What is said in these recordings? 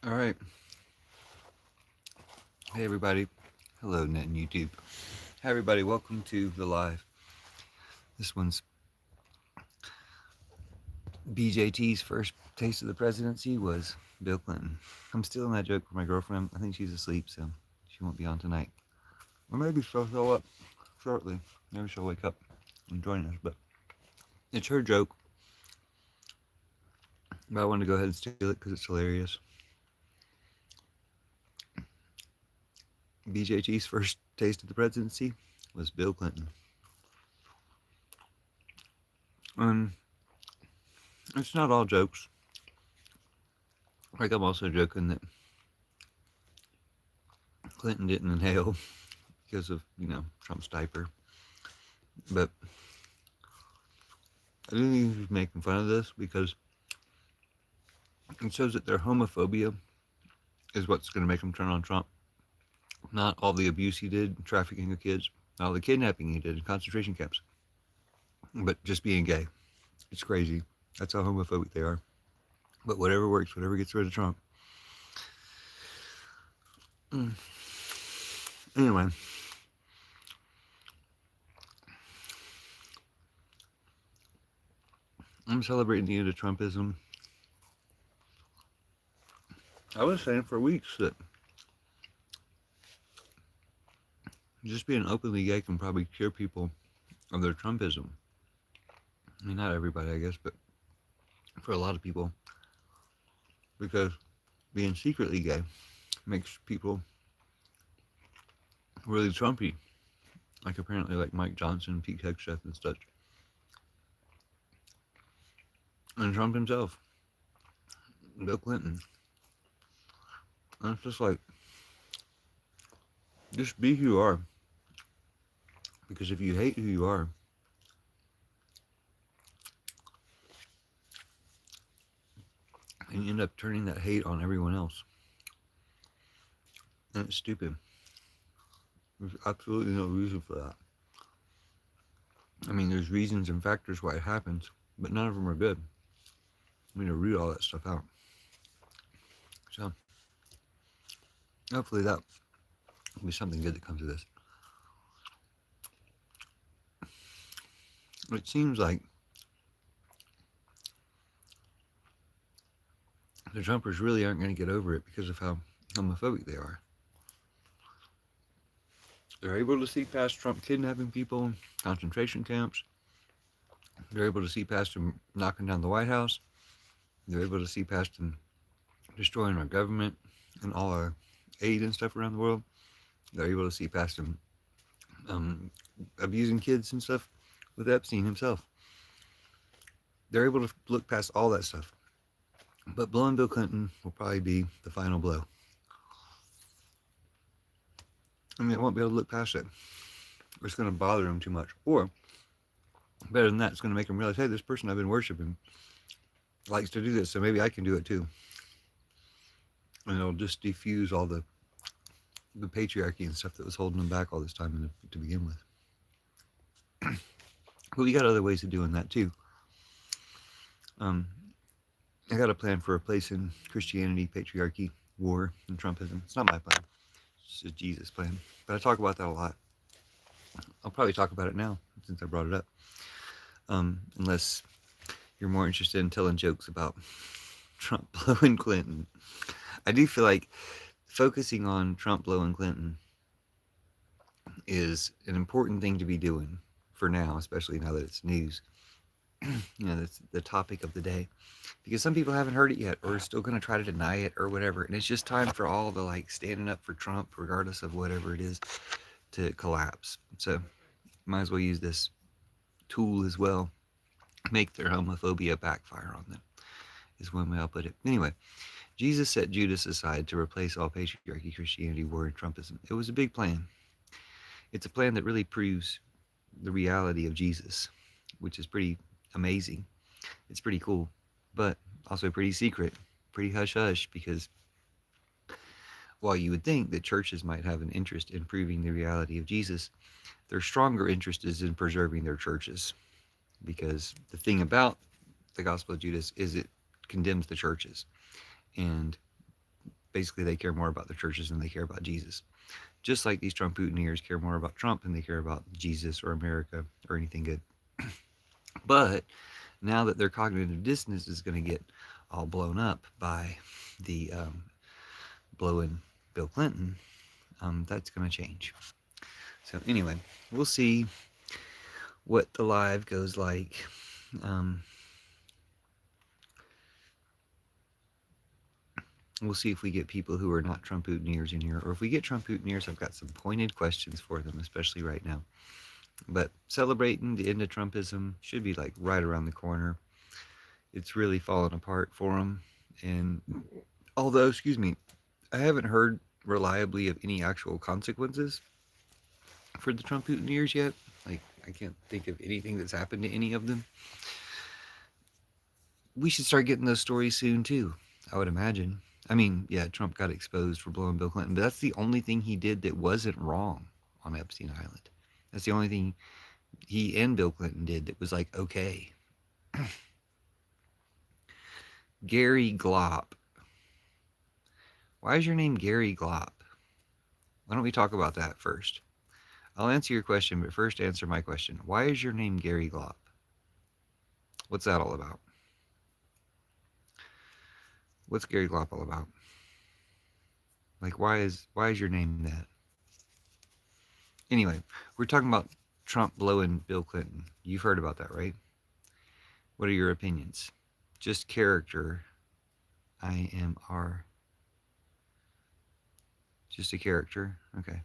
All right. Hey, everybody. Hello, Net and YouTube. Hi, everybody. Welcome to the live. This one's BJT's first taste of the presidency was Bill Clinton. I'm stealing that joke from my girlfriend. I think she's asleep, so she won't be on tonight. Or maybe she'll show up shortly. Maybe she'll wake up and join us. But it's her joke. But I wanted to go ahead and steal it because it's hilarious. BJT's first taste of the presidency was Bill Clinton. And it's not all jokes. Like, I'm also joking that Clinton didn't inhale because of, Trump's diaper. But I didn't think he was making fun of this because it shows that their homophobia is what's going to make them turn on Trump. Not all the abuse he did, trafficking of kids, not all the kidnapping he did in concentration camps, but just being gay. It's crazy. That's how homophobic they are. But whatever works, whatever gets rid of Trump. Anyway, I'm celebrating the end of Trumpism. I was saying for weeks that just being openly gay can probably cure people of their Trumpism. I mean, not everybody, I guess, but for a lot of people. Because being secretly gay makes people really Trumpy. Like, apparently, like Mike Johnson, Pete Hegseth, and such. And Trump himself, Bill Clinton. And it's just like, just be who you are. Because if you hate who you are, and you end up turning that hate on everyone else, and it's stupid. There's absolutely no reason for that. I mean, there's reasons and factors why it happens, but none of them are good. I mean, to root all that stuff out. So, hopefully that will be something good that comes of this. It seems like the Trumpers really aren't going to get over it because of how homophobic they are. They're able to see past Trump kidnapping people, concentration camps. They're able to see past him knocking down the White House. They're able to see past him destroying our government and all our aid and stuff around the world. They're able to see past him abusing kids and stuff with Epstein himself. They're able to look past all that stuff. But blowing Bill Clinton will probably be the final blow. I mean, it won't be able to look past it. It's going to bother him too much. Or, better than that, it's going to make him realize, hey, this person I've been worshiping likes to do this, so maybe I can do it too. And it'll just diffuse all the patriarchy and stuff that was holding him back all this time to begin with. But we got other ways of doing that too. I got a plan for replacing Christianity, patriarchy, war, and Trumpism. It's not my plan. It's a Jesus plan. But I talk about that a lot. I'll probably talk about it now since I brought it up. Unless you're more interested in telling jokes about Trump blowing Clinton. I do feel like focusing on Trump blowing Clinton is an important thing to be doing for now, especially now that it's news. That's the topic of the day. Because some people haven't heard it yet or are still going to try to deny it or whatever. And it's just time for all the like standing up for Trump, regardless of whatever it is, to collapse. So might as well use this tool as well. Make their homophobia backfire on them is one way I'll put it. Anyway, Jesus set Judas aside to replace all patriarchy, Christianity, war, and Trumpism. It was a big plan. It's a plan that really proves the reality of Jesus, which is pretty amazing. It's pretty cool, but also pretty secret, pretty hush-hush, because while you would think that churches might have an interest in proving the reality of Jesus, their stronger interest is in preserving their churches. Because the thing about the Gospel of Judas is it condemns the churches. And basically they care more about the churches than they care about Jesus. Just like these Trump-Putiners care more about Trump than they care about Jesus or America or anything good. But now that their cognitive dissonance is going to get all blown up by the blowing Bill Clinton, that's going to change. So anyway, we'll see what the live goes like. Um, we'll see if we get people who are not Trump-Putiners in here, or if we get Trump-Putiners, I've got some pointed questions for them, especially right now. But celebrating the end of Trumpism should be like right around the corner. It's really fallen apart for them. And although, excuse me, I haven't heard reliably of any actual consequences for the Trump-Putiners yet. Like, I can't think of anything that's happened to any of them. We should start getting those stories soon, too, I would imagine. I mean, yeah, Trump got exposed for blowing Bill Clinton, but that's the only thing he did that wasn't wrong on Epstein Island. That's the only thing he and Bill Clinton did that was like, okay. Gary Glop. Why is your name Gary Glop? Why don't we talk about that first? I'll answer your question, but first answer my question. Why is your name Gary Glop? What's that all about? What's Gary Glop all about? Like, why is your name that? Anyway, we're talking about Trump blowing Bill Clinton. You've heard about that, right? What are your opinions? Just character. IMR. Just a character? Okay.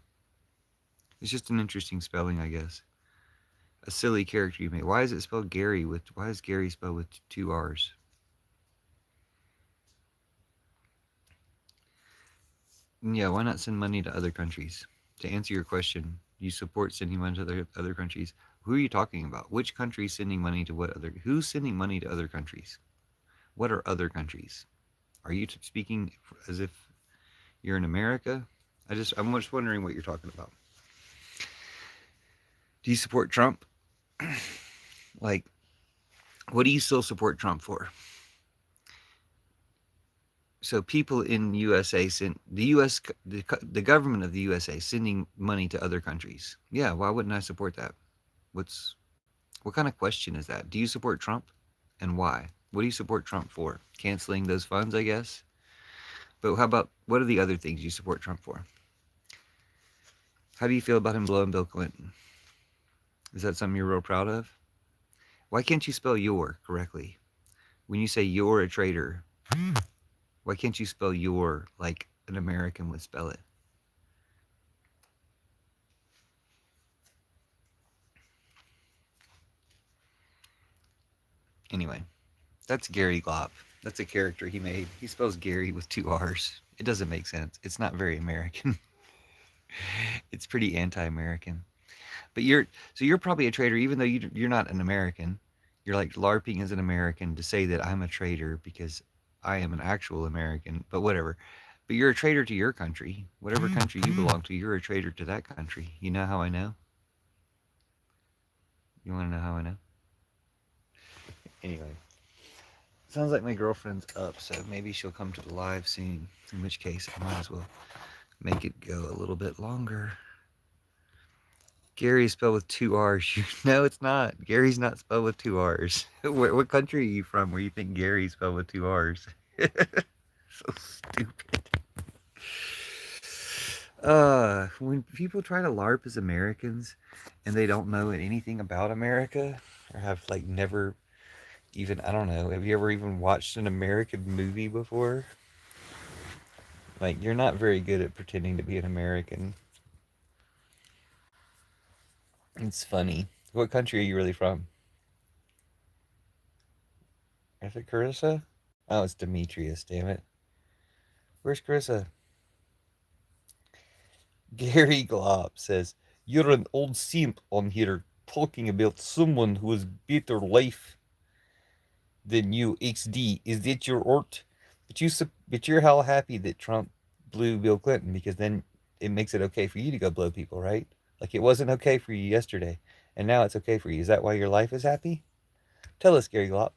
It's just an interesting spelling, I guess. A silly character you made. Why is it spelled Gary with, why is Gary spelled with 2 R's? Yeah, why not send money to other countries? To answer your question, you support sending money to other countries. Who are you talking about? Which country is sending money to what other? Who's sending money to other countries? What are other countries? Are you speaking as if you're in America? I'm just wondering what you're talking about. Do you support Trump? Like, what do you still support Trump for? So people in USA send the government of the USA sending money to other countries. Yeah, why wouldn't I support that? What kind of question is that? Do you support Trump, and why? What do you support Trump for? Canceling those funds, I guess. But how about, what are the other things you support Trump for? How do you feel about him blowing Bill Clinton? Is that something you're real proud of? Why can't you spell your correctly? When you say you're a traitor, why can't you spell your like an American would spell it? Anyway, that's Gary Glop. That's a character he made. He spells Gary with 2 R's. It doesn't make sense. It's not very American. It's pretty anti-American. But you're probably a traitor, even though you're not an American. You're like LARPing as an American to say that I'm a traitor because I am an actual American. But whatever. But you're a traitor to your country. Whatever country you belong to, you're a traitor to that country. You know how I know? You want to know how I know? Anyway. Sounds like my girlfriend's up, so maybe she'll come to the live soon. In which case, I might as well make it go a little bit longer. Gary is spelled with 2 R's. No, it's not. Gary's not spelled with 2 R's. What country are you from where you think Gary's spelled with 2 R's? So stupid. When people try to LARP as Americans and they don't know anything about America, or have like never even, I don't know, have you ever even watched an American movie before? Like, you're not very good at pretending to be an American. It's funny. What country are you really from? Is it Carissa? Oh, it's Demetrius, damn it. Where's Carissa? Gary Glop says, you're an old simp on here talking about someone who has better life than you, XD. Is that your art? But you're hell happy that Trump blew Bill Clinton, because then it makes it okay for you to go blow people, right? Like, it wasn't okay for you yesterday, and now it's okay for you. Is that why your life is happy? Tell us, Gary Glop.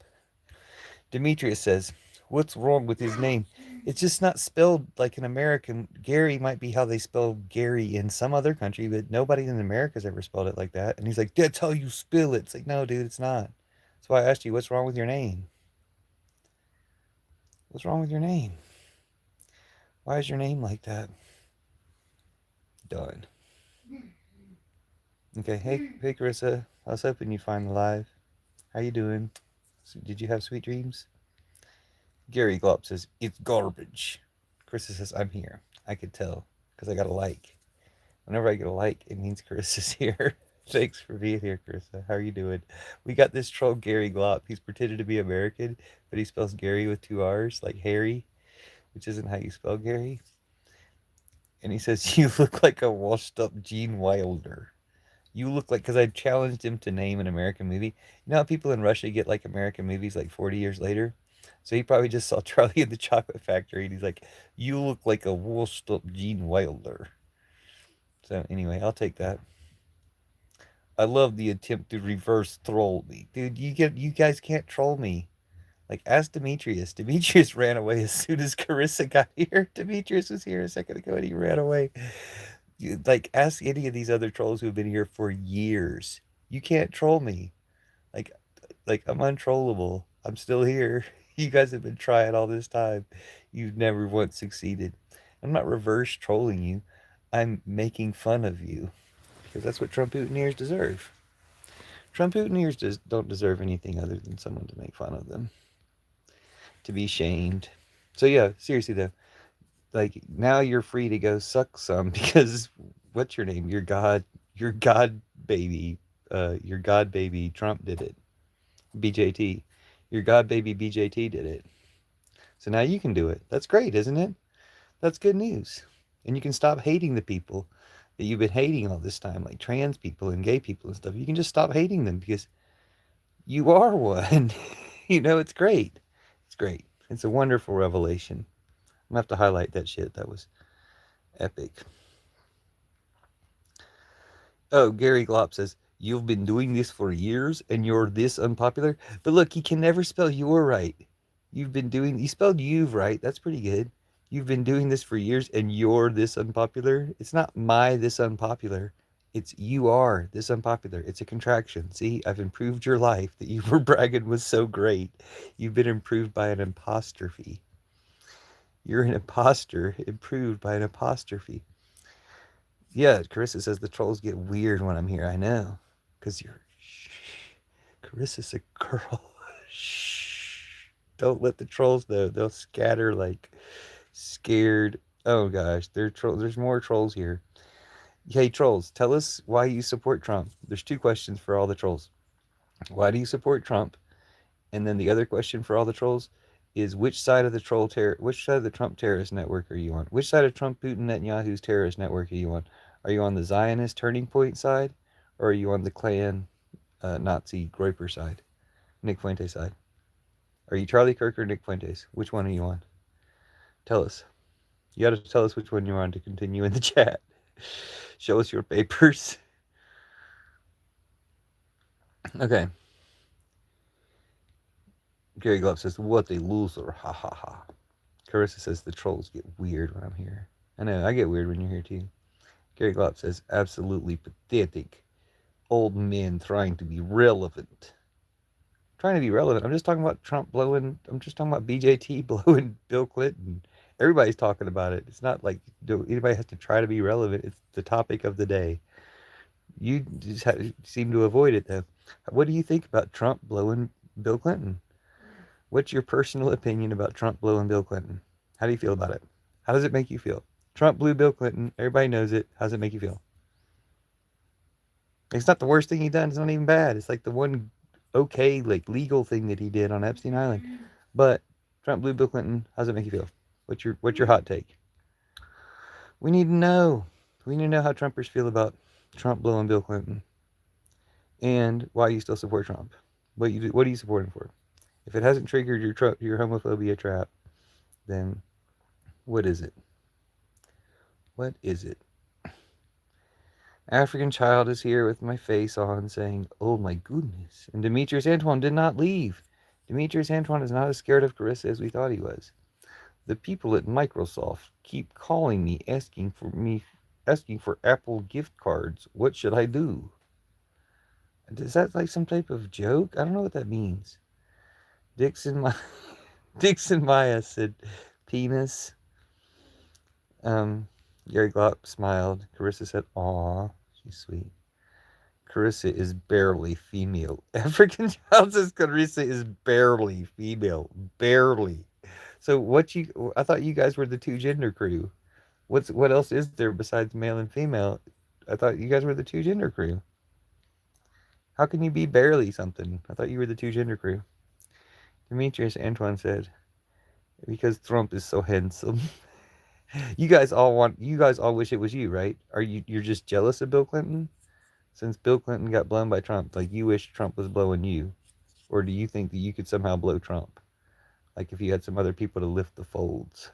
Demetrius says, what's wrong with his name? It's just not spelled like an American. Gary might be how they spell Gary in some other country, but nobody in America's ever spelled it like that. And he's like, that's how you spell it. It's like, no, dude, it's not. That's why I asked you, what's wrong with your name? What's wrong with your name? Why is your name like that? Done. Okay, hey, Carissa. I was hoping you'd find the live. How you doing? Did you have sweet dreams? Gary Glop says, it's garbage. Carissa says, I'm here. I could tell because I got a like. Whenever I get a like, it means Carissa's here. Thanks for being here, Carissa. How are you doing? We got this troll, Gary Glop. He's pretended to be American, but he spells Gary with two R's, like Harry, which isn't how you spell Gary. And he says, you look like a washed up Gene Wilder. You look like, because I challenged him to name an American movie. You know how people in Russia get like American movies like 40 years later? So he probably just saw Charlie and the Chocolate Factory and he's like, you look like a washed up Gene Wilder. So anyway, I'll take that. I love the attempt to reverse troll me. Dude, you guys can't troll me. Like ask Demetrius. Demetrius ran away as soon as Carissa got here. Demetrius was here a second ago and he ran away. Like ask any of these other trolls who have been here for years. You can't troll me. Like like I'm untrollable. I'm still here. You guys have been trying all this time. You've never once succeeded. I'm not reverse trolling you. I'm making fun of you because that's what Trump Trumpoutineers deserve. Trump Trumpoutineers just don't deserve anything other than someone to make fun of them, to be shamed. So yeah, seriously though, like now you're free to go suck some because what's your name? Your God baby, your God baby Trump did it. BJT, your God baby BJT did it. So now you can do it. That's great, isn't it? That's good news. And you can stop hating the people that you've been hating all this time, like trans people and gay people and stuff. You can just stop hating them because you are one. It's great. It's great. It's a wonderful revelation. I'm gonna have to highlight that shit. That was epic. Oh, Gary Glop says, you've been doing this for years and you're this unpopular. But look, he can never spell your right. You spelled you've right. That's pretty good. You've been doing this for years and you're this unpopular. It's not my this unpopular. It's you are this unpopular. It's a contraction. See, I've improved your life that you were bragging was so great. You've been improved by an apostrophe. You're an imposter improved by an apostrophe. Yeah, Carissa says the trolls get weird when I'm here. I know. Because you're. Shh. Carissa's a girl. Shh. Don't let the trolls know. They'll scatter like scared. Oh gosh, there's more trolls here. Hey, trolls, tell us why you support Trump. There's two questions for all the trolls. Why do you support Trump? And then the other question for all the trolls is which side of the Trump terrorist network are you on? Which side of Trump Putin Netanyahu's terrorist network are you on? Are you on the Zionist turning point side, or are you on the Klan Nazi Groiper side, Nick Fuentes side? Are you Charlie Kirk or Nick Fuentes? Which one are you on? Tell us. You got to tell us which one you're on to continue in the chat. Show us your papers. Okay. Gary Glove says, what a loser. Ha ha ha. Carissa says, the trolls get weird when I'm here. I know, I get weird when you're here too. Gary Glop says, absolutely pathetic. Old men trying to be relevant. Trying to be relevant. I'm just talking about I'm just talking about BJT blowing Bill Clinton. Everybody's talking about it. It's not like anybody has to try to be relevant. It's the topic of the day. You just seem to avoid it though. What do you think about Trump blowing Bill Clinton? What's your personal opinion about Trump blowing Bill Clinton? How do you feel about it? How does it make you feel? Trump blew Bill Clinton. Everybody knows it. How does it make you feel? It's not the worst thing he done. It's not even bad. It's like the one okay, like legal thing that he did on Epstein Island. But Trump blew Bill Clinton. How does it make you feel? What's your hot take? We need to know. We need to know how Trumpers feel about Trump blowing Bill Clinton, and why you still support Trump. What are you supporting for? If it hasn't triggered your homophobia trap, then what is it? What is it? African child is here with my face on saying, oh my goodness. And Demetrius Antoine did not leave. Demetrius Antoine is not as scared of Carissa as we thought he was. The people at Microsoft keep calling me, asking for Apple gift cards. What should I do? Is that like some type of joke? I don't know what that means. Dixon, my Dixon Maya said, penis. Um, Gary Glock smiled. Carissa said, aw, she's sweet. Carissa is barely female. African Child says Carissa is barely female. Barely. So I thought you guys were the two gender crew. What else is there besides male and female? I thought you guys were the two gender crew. How can you be barely something? I thought you were the two gender crew. Demetrius Antoine said, because Trump is so handsome. You guys all wish it was you, right? You're just jealous of Bill Clinton? Since Bill Clinton got blown by Trump, like you wish Trump was blowing you? Or do you think that you could somehow blow Trump? Like if you had some other people to lift the folds?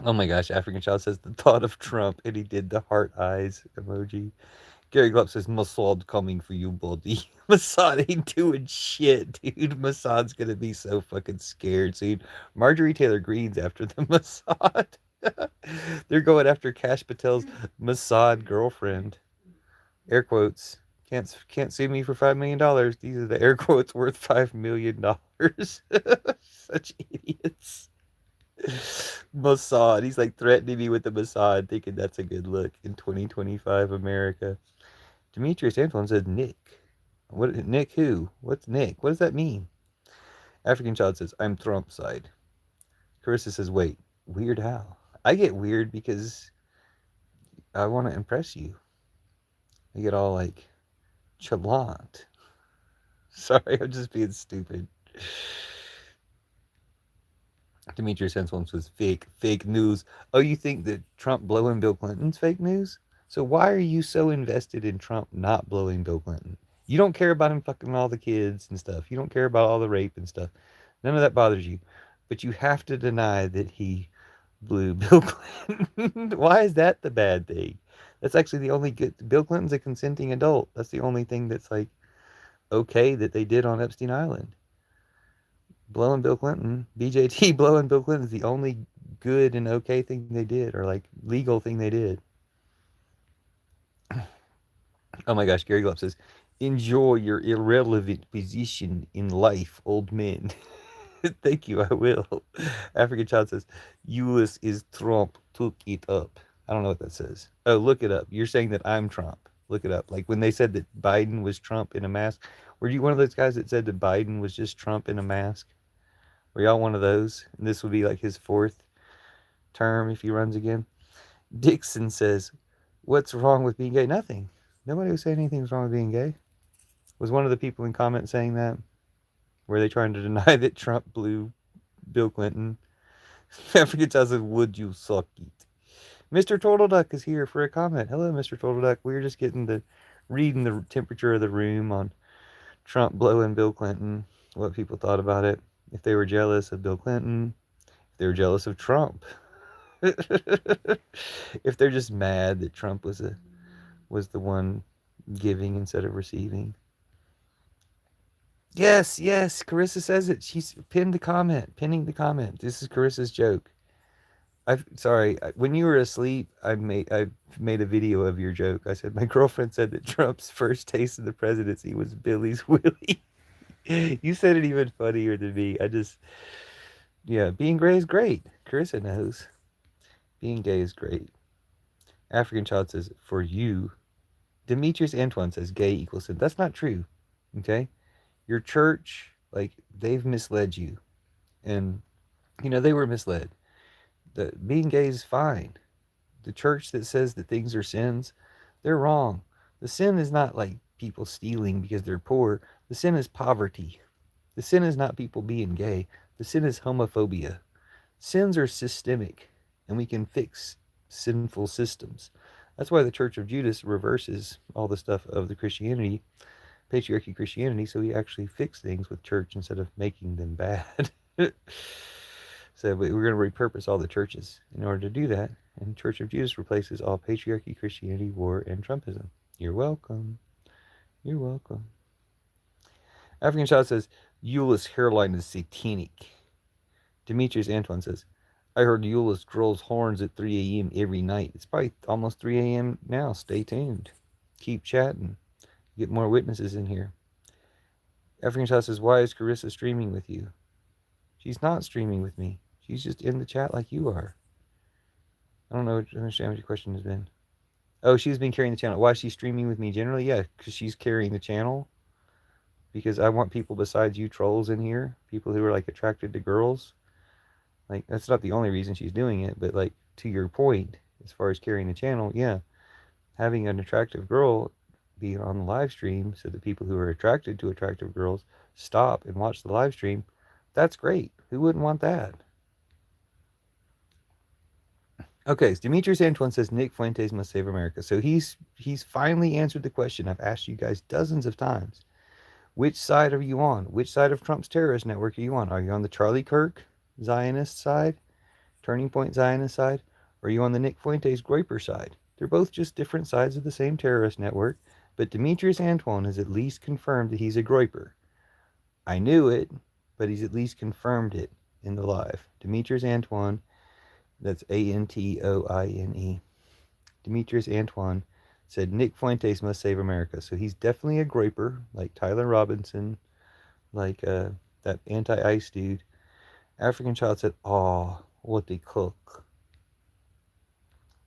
Oh my gosh, African Child says the thought of Trump, and he did the heart eyes emoji. Gary Glup says, Mossad coming for you, buddy. Mossad ain't doing shit, dude. Mossad's gonna be so fucking scared soon. Marjorie Taylor Greene's after the Mossad. They're going after Kash Patel's Mossad girlfriend. Air quotes. Can't sue me for $5 million. These are the air quotes worth $5 million. Such idiots. Mossad. He's like threatening me with the Mossad, thinking that's a good look in 2025 America. Demetrius Antoine said Nick. What Nick who? What's Nick? What does that mean? African Child says, I'm Trump side. Carissa says, wait, weird how? I get weird because I want to impress you. I get all like chalant. Sorry, I'm just being stupid. Demetrius Antoine says fake news. Oh, you think that Trump blowing Bill Clinton's fake news? So why are you so invested in Trump not blowing Bill Clinton? You don't care about him fucking all the kids and stuff. You don't care about all the rape and stuff. None of that bothers you. But you have to deny that he blew Bill Clinton. Why is that the bad thing? That's actually the only good. Bill Clinton's a consenting adult. That's the only thing that's like okay that they did on Epstein Island. Blowing Bill Clinton, BJT blowing Bill Clinton is the only good and okay thing they did, or like legal thing they did. Oh my gosh, Gary Glup says, enjoy your irrelevant position in life, old men. Thank you, I will. African Child says, US is Trump, took it up. I don't know what that says. Oh, look it up. You're saying that I'm Trump. Look it up. Like when they said that Biden was Trump in a mask. Were you one of those guys that said that Biden was just Trump in a mask? Were y'all one of those? And this would be like his fourth term if he runs again. Dixon says, what's wrong with being gay? Nothing. Nobody was saying anything's wrong with being gay. Was one of the people in comment saying that? Were they trying to deny that Trump blew Bill Clinton? African Child says, would you suck it? Mr. Turtle Duck is here for a comment. Hello, Mr. Turtle Duck. We were just reading the temperature of the room on Trump blowing Bill Clinton, what people thought about it, if they were jealous of Bill Clinton, if they were jealous of Trump, if they're just mad that Trump was the one giving instead of receiving. Yes, Carissa says it. She's pinning the comment. This is Carissa's joke. Sorry, when you were asleep, I made a video of your joke. I said my girlfriend said that Trump's first taste of the presidency was Billy's Willie. You said it even funnier than me. Being gay is great. Carissa knows. Being gay is great. African Child says, for you. Demetrius Antoine says gay equals sin. That's not true. Okay? Your church, like, they've misled you. And, they were misled. Being gay is fine. The church that says that things are sins, they're wrong. The sin is not like people stealing because they're poor. The sin is poverty. The sin is not people being gay. The sin is homophobia. Sins are systemic, and we can fix sinful systems. That's why the Church of Judas reverses all the stuff of the Christianity, patriarchy Christianity, so we actually fix things with church instead of making them bad. So we're going to repurpose all the churches in order to do that. And Church of Judas replaces all patriarchy, Christianity, war, and Trumpism. You're welcome. You're welcome. African Child says, Eula's hairline is satanic. Demetrius Antoine says, I heard Eula's grows horns at 3 a.m. every night. It's probably almost 3 a.m. now. Stay tuned. Keep chatting. Get more witnesses in here. African Child says, why is Carissa streaming with you? She's not streaming with me. She's just in the chat like you are. I don't understand what your question has been. Oh, she's been carrying the channel. Why is she streaming with me generally? Yeah, because she's carrying the channel. Because I want people besides you trolls in here. People who are like attracted to girls. Like, that's not the only reason she's doing it. But like, to your point, as far as carrying the channel, yeah. Having an attractive girl be on the live stream so that people who are attracted to attractive girls stop and watch the live stream, that's great. Who wouldn't want that? Okay, so Demetrius Antoine says Nick Fuentes must save America. So he's finally answered the question I've asked you guys dozens of times. Which side are you on? Which side of Trump's terrorist network are you on? Are you on the Charlie Kirk Zionist side, Turning Point Zionist side, or are you on the Nick Fuentes Groyper side? They're both just different sides of the same terrorist network, but Demetrius Antoine has at least confirmed that he's a Groyper. I knew it, but he's at least confirmed it in the live. Demetrius Antoine, that's Antoine. Demetrius Antoine said Nick Fuentes must save America. So he's definitely a Groyper, like Tyler Robinson, like that anti-ICE dude. African Child said, "Oh, what they cook."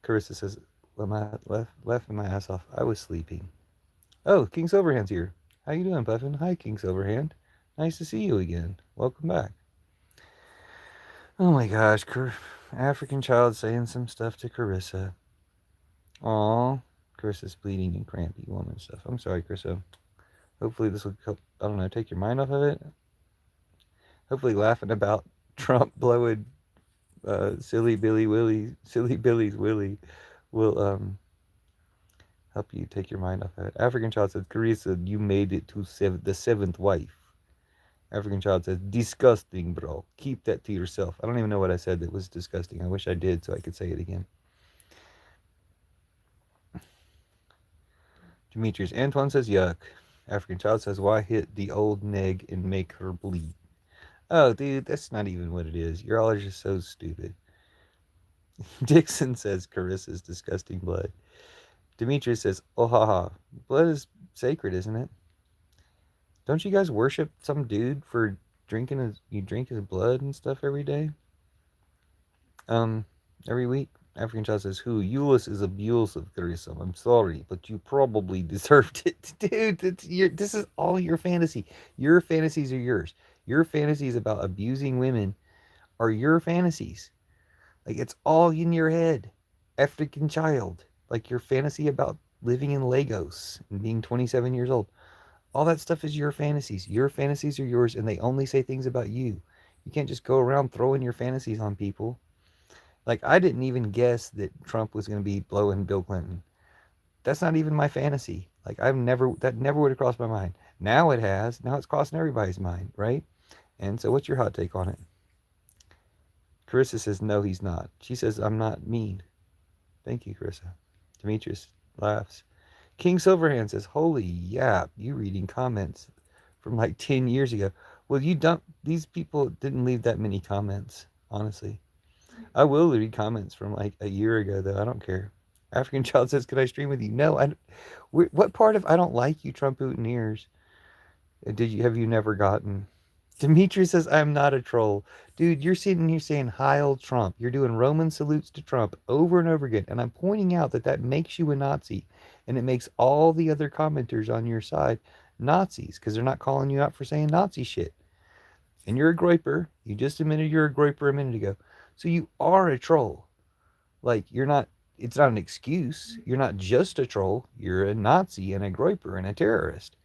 Carissa says, laughing my ass off. I was sleeping. Oh, King Silverhand's here. How you doing, Puffin? Hi, King Silverhand. Nice to see you again. Welcome back. Oh my gosh, African Child saying some stuff to Carissa. Aw, Carissa's bleeding and crampy woman stuff. I'm sorry, Carissa. Hopefully this will help, I don't know, take your mind off of it. Hopefully laughing about Trump blowing Silly Billy's Willie will help you take your mind off of it. African Child said, Carissa, you made it to the seventh wife. African Child says, disgusting, bro. Keep that to yourself. I don't even know what I said that was disgusting. I wish I did so I could say it again. Demetrius Antoine says, yuck. African Child says, why hit the old neg and make her bleed? Oh, dude, that's not even what it is. You're all just so stupid. Dixon says, Carissa's disgusting blood. Demetrius says, oh, haha. Blood is sacred, isn't it? Don't you guys worship some dude for you drink his blood and stuff every day? Every week? African Child says, who? Euless is abusive, Carissa. I'm sorry, but you probably deserved it. Dude, this is all your fantasy. Your fantasies are yours. Your fantasies about abusing women are your fantasies. Like, it's all in your head. African Child. Like, your fantasy about living in Lagos and being 27 years old. All that stuff is your fantasies. Your fantasies are yours, and they only say things about you. You can't just go around throwing your fantasies on people. Like, I didn't even guess that Trump was going to be blowing Bill Clinton. That's not even my fantasy. Like, that never would have crossed my mind. Now it has. Now it's crossing everybody's mind, right? And so what's your hot take on it? Carissa says, no, he's not. She says, I'm not mean. Thank you, Carissa. Demetrius laughs. King Silverhand says, holy yap, you reading comments from like 10 years ago. Well, these people didn't leave that many comments, honestly. I will read comments from like a year ago, though. I don't care. African Child says, could I stream with you? No, what part of I don't like you, Trump Boutonnieres, have you never gotten? Demetrius says, I'm not a troll. Dude, you're sitting here saying, Heil Trump. You're doing Roman salutes to Trump over and over again. And I'm pointing out that makes you a Nazi. And it makes all the other commenters on your side Nazis because they're not calling you out for saying Nazi shit. And you're a groyper. You just admitted you're a groyper a minute ago. So you are a troll. Like, it's not an excuse. You're not just a troll. You're a Nazi and a groyper and a terrorist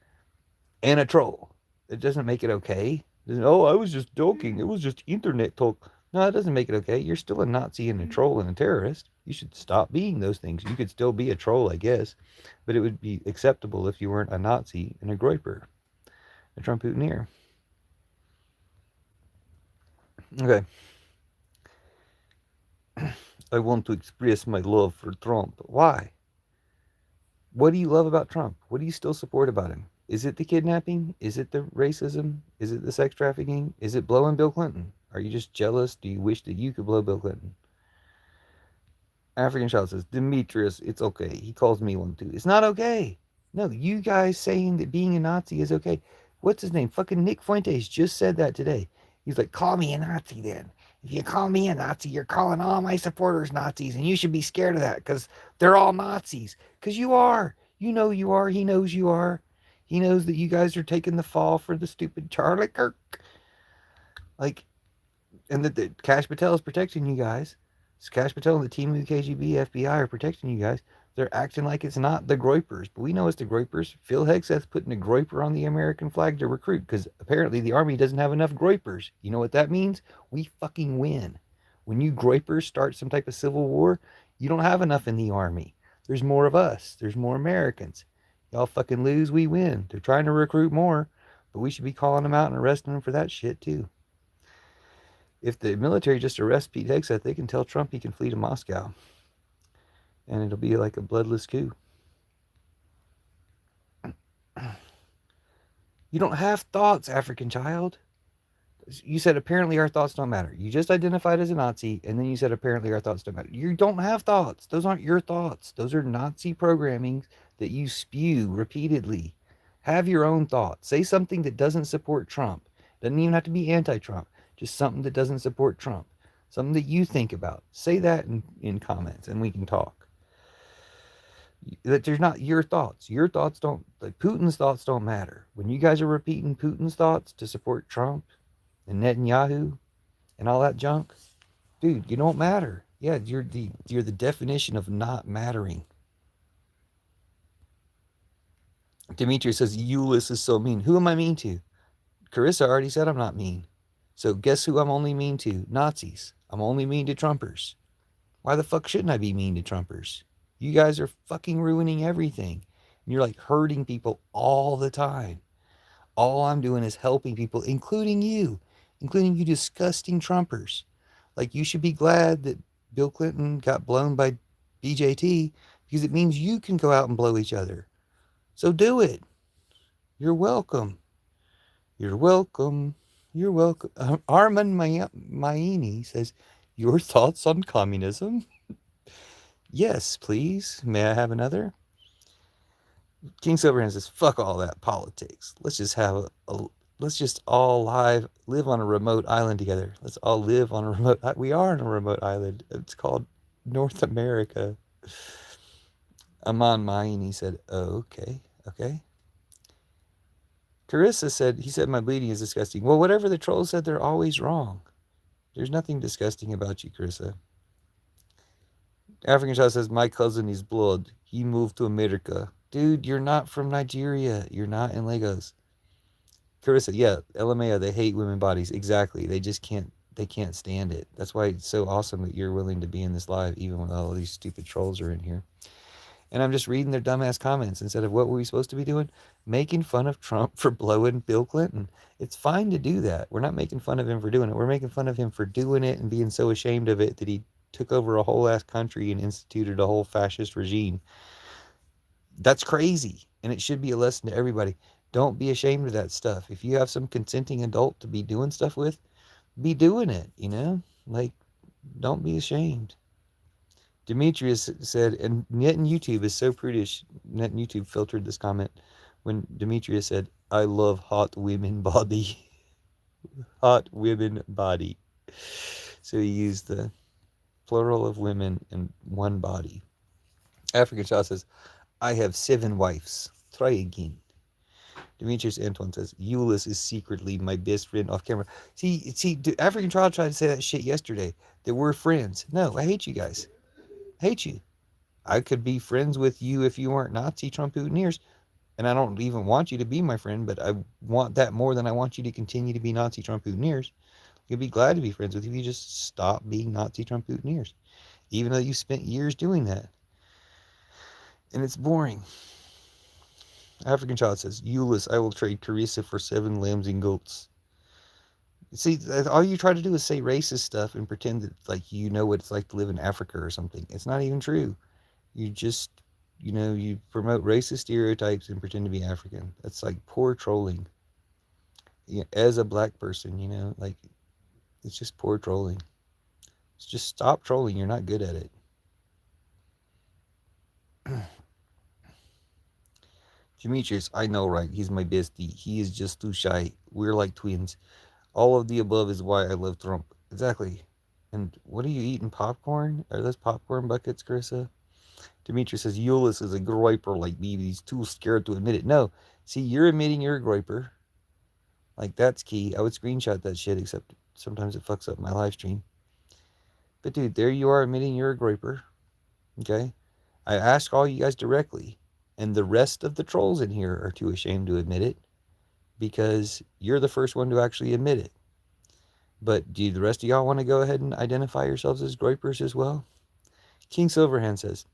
and a troll. It doesn't make it okay. Oh, I was just joking. It was just internet talk. No, it doesn't make it okay. You're still a Nazi and a troll and a terrorist. You should stop being those things. You could still be a troll, I guess, but it would be acceptable if you weren't a Nazi and a groyper, a Trump Boutonniere. Okay. I want to express my love for Trump. Why? What do you love about Trump? What do you still support about him? Is it the kidnapping? Is it the racism? Is it the sex trafficking? Is it blowing Bill Clinton? Are you just jealous? Do you wish that you could blow Bill Clinton? African Child says, Demetrius, it's okay. He calls me one too. It's not okay. No, you guys saying that being a Nazi is okay. What's his name? Fucking Nick Fuentes just said that today. He's like, call me a Nazi then. If you call me a Nazi, you're calling all my supporters Nazis, and you should be scared of that because they're all Nazis. Because you are. You know you are. He knows you are. He knows that you guys are taking the fall for the stupid Charlie Kirk. Like, and that Cash Patel is protecting you guys. So Cash Patel and the team of the KGB, FBI are protecting you guys. They're acting like it's not the Groypers, but we know it's the Groypers. Phil Hegseth's putting a Groyper on the American flag to recruit because apparently the Army doesn't have enough Groypers. You know what that means? We fucking win. When you Groypers start some type of civil war, you don't have enough in the Army. There's more of us. There's more Americans. Y'all fucking lose, we win. They're trying to recruit more, but we should be calling them out and arresting them for that shit too. If the military just arrests Pete Hegseth, they can tell Trump he can flee to Moscow. And it'll be like a bloodless coup. You don't have thoughts, African child. You said apparently our thoughts don't matter. You just identified as a Nazi, and then you said apparently our thoughts don't matter. You don't have thoughts. Those aren't your thoughts. Those are Nazi programming that you spew repeatedly. Have your own thoughts. Say something that doesn't support Trump. Doesn't even have to be anti-Trump. Just something that doesn't support Trump. Something that you think about. Say that in comments, and we can talk. That there's not your thoughts. Your thoughts don't, like Putin's thoughts don't matter. When you guys are repeating Putin's thoughts to support Trump and Netanyahu and all that junk, dude, you don't matter. Yeah, you're the definition of not mattering. Demetrius says Euless is so mean. Who am I mean to? Carissa already said I'm not mean. So guess who I'm only mean to? Nazis. I'm only mean to Trumpers. Why the fuck shouldn't I be mean to Trumpers? You guys are fucking ruining everything. And you're like hurting people all the time. All I'm doing is helping people, including you disgusting Trumpers. Like, you should be glad that Bill Clinton got blown by BJT because it means you can go out and blow each other. So do it. You're welcome. You're welcome. You're welcome. Arman Maini says, your thoughts on communism? Yes, please. May I have another? King Silverhand says, fuck all that politics. Let's just have let's just all live on a remote island together. Let's all live on a remote, we are on a remote island. It's called North America. Aman Maini said, oh, okay. Carissa said, he said my bleeding is disgusting. Well, whatever the trolls said, they're always wrong. There's nothing disgusting about you, Carissa. African Child says, my cousin is blood. He moved to America. Dude, you're not from Nigeria. You're not in Lagos. Carissa, yeah, LMAO, they hate women bodies. Exactly. They just can't stand it. That's why it's so awesome that you're willing to be in this live, even when all these stupid trolls are in here. And I'm just reading their dumbass comments instead of what were we supposed to be doing? Making fun of Trump for blowing Bill Clinton. It's fine to do that. We're not making fun of him for doing it. We're making fun of him for doing it and being so ashamed of it that he took over a whole ass country and instituted a whole fascist regime. That's crazy. And it should be a lesson to everybody. Don't be ashamed of that stuff. If you have some consenting adult to be doing stuff with, be doing it, you know? Like, don't be ashamed. Demetrius said, and Net and YouTube is so prudish. Net and YouTube filtered this comment when Demetrius said, I love hot women body. Hot women body. So he used the plural of women and one body. African Child says, I have 7 wives. Try again. Demetrius Antoine says, Euless is secretly my best friend off camera. See, African Child tried to say that shit yesterday, that we're friends. No, I hate you guys. I hate you. I could be friends with you if you weren't Nazi Trump-Putiners, and I don't even want you to be my friend, but I want that more than I want you to continue to be Nazi Trump-Putiners. I'd be glad to be friends with you if you just stop being Nazi Trump-Putiners, even though you spent years doing that. And it's boring. African Child says, Euless, I will trade Carissa for 7 lambs and goats. See, all you try to do is say racist stuff and pretend that, like, you know what it's like to live in Africa or something. It's not even true. you promote racist stereotypes and pretend to be African. That's like poor trolling. As a black person, like it's just poor trolling. Just stop trolling. You're not good at it. Demetrius, I know, right? He's my bestie. He is just too shy. We're like twins. All of the above is why I love Trump. Exactly. And what are you eating? Popcorn? Are those popcorn buckets, Carissa? Demetrius says, Euless is a groiper like me, but he's too scared to admit it. No. See, you're admitting you're a groiper. Like, that's key. I would screenshot that shit, except sometimes it fucks up my live stream. But, dude, there you are admitting you're a groiper. Okay? I ask all you guys directly. And the rest of the trolls in here are too ashamed to admit it because you're the first one to actually admit it. But do the rest of y'all want to go ahead and identify yourselves as groypers as well? King Silverhand says,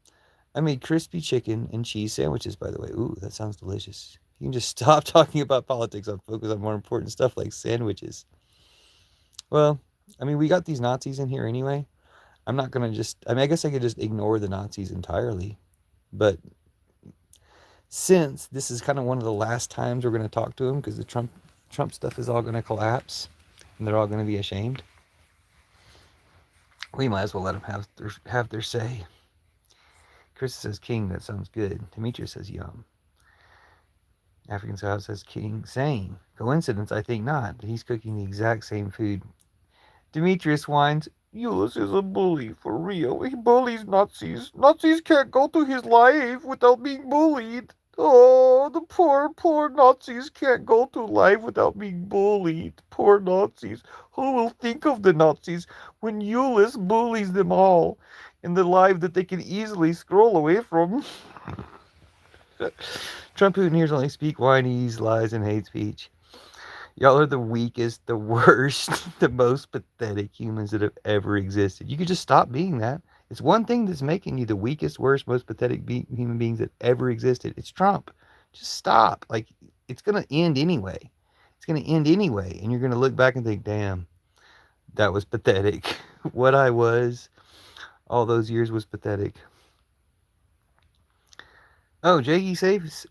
I made crispy chicken and cheese sandwiches, by the way. Ooh, that sounds delicious. You can just stop talking about politics and focus on more important stuff like sandwiches. Well, I mean, we got these Nazis in here anyway. I'm not going to I guess I could just ignore the Nazis entirely. But since this is kind of one of the last times we're going to talk to them because the Trump stuff is all going to collapse and they're all going to be ashamed, we might as well let them have their say. Chris says king. That sounds good. Demetrius says yum. African Scout says king. Same. Coincidence? I think not. He's cooking the exact same food. Demetrius whines, Euless is a bully, for real. He bullies Nazis. Nazis can't go to his life without being bullied. Oh, the poor, poor Nazis can't go to life without being bullied. Poor Nazis. Who will think of the Nazis when Euless bullies them all in the life that they can easily scroll away from? Trump Putiners only speak whinies, lies, and hate speech. Y'all are the weakest, the worst, the most pathetic humans that have ever existed. You could just stop being that. It's one thing that's making you the weakest, worst, most pathetic human beings that ever existed. It's Trump. Just stop. Like, it's going to end anyway. It's going to end anyway. And you're going to look back and think, damn, that was pathetic. What I was all those years was pathetic. Oh, Jaggy Safe